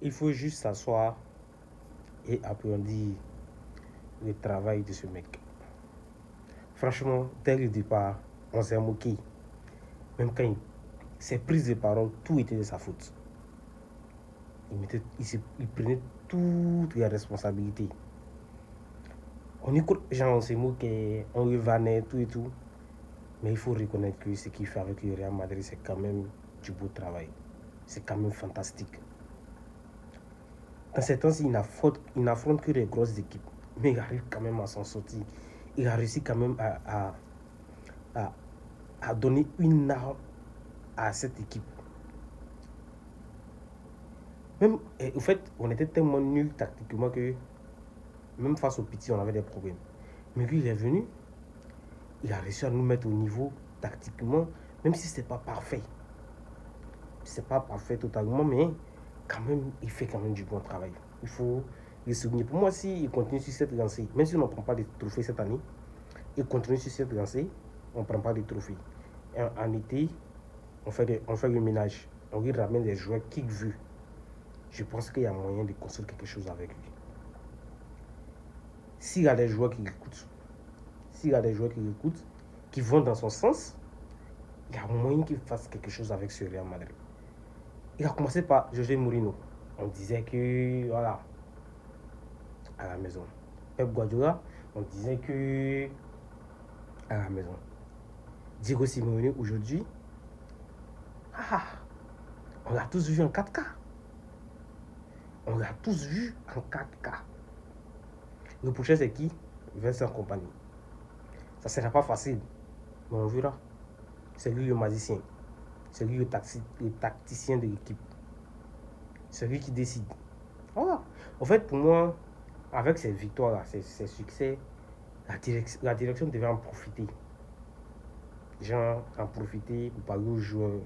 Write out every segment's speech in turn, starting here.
Il faut juste s'asseoir et applaudir le travail de ce mec. Franchement, dès le départ, on s'est moqué. Même quand ses prises de parole, tout était de sa faute. Il prenait toutes les responsabilités. On écoute, genre, on se moquait, on le vannait, tout et tout. Mais il faut reconnaître que ce qu'il fait avec le Real Madrid, c'est quand même du beau travail. C'est quand même fantastique. Dans ces temps-ci, il n'affronte que les grosses équipes. Mais il arrive quand même à s'en sortir. Il a réussi quand même à donner une arme à cette équipe. Même, au fait, on était tellement nuls tactiquement que même face aux petits, on avait des problèmes. Mais lui, il est venu, il a réussi à nous mettre au niveau tactiquement, même si ce n'est pas parfait. Ce n'est pas parfait totalement, mais quand même, il fait quand même du bon travail. Il faut le souligner. Pour moi, s'il continue sur cette lancée, même si on ne prend pas de trophées cette année, il continue sur cette lancée, on ne prend pas de trophées. En été, on fait le ménage. On lui ramène des joueurs qui veut. Je pense qu'il y a moyen de construire quelque chose avec lui. S'il y a des joueurs qui l'écoutent, qui vont dans son sens, il y a moyen qu'il fasse quelque chose avec ce Real Madrid. Il a commencé par José Mourinho. On disait que, voilà, à la maison. Pep Guardiola, on disait que, à la maison. Diego Simeone, aujourd'hui, on l'a tous vu en 4K. On l'a tous vu en 4K. Le prochain, c'est qui? Vincent Kompany. Ça ne sera pas facile, mais on verra. C'est lui le magicien. C'est lui le tacticien de l'équipe. C'est lui qui décide. Voilà. En fait, pour moi, avec ces victoires-là, ces succès, la direction devait en profiter. Genre, en profiter pour parler aux joueurs.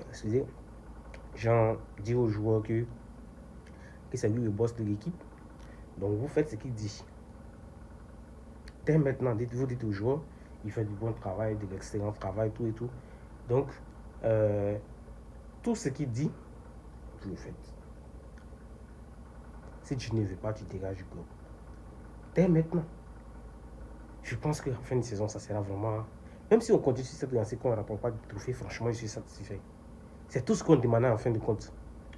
Excusez. Genre, dire aux joueurs que c'est lui le boss de l'équipe. Donc, vous faites ce qu'il dit. Dès maintenant, vous dites aux joueurs, il fait du bon travail, de l'excellent travail, tout et tout. Donc, tout ce qu'il dit, vous le faites. Si tu ne veux pas, tu dégages du club. Dès maintenant. Je pense qu'en fin de saison, ça sera vraiment... Même si on continue sur cette lancée, qu'on ne rapporte pas de trophée, franchement, je suis satisfait. C'est tout ce qu'on demandait en fin de compte.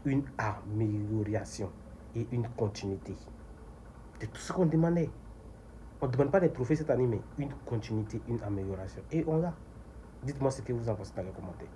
Une amélioration et une continuité. C'est tout ce qu'on demandait. On ne demande pas des trophées cette année, mais une continuité, une amélioration. Et on l'a. Dites-moi ce que vous en pensez dans les commentaires.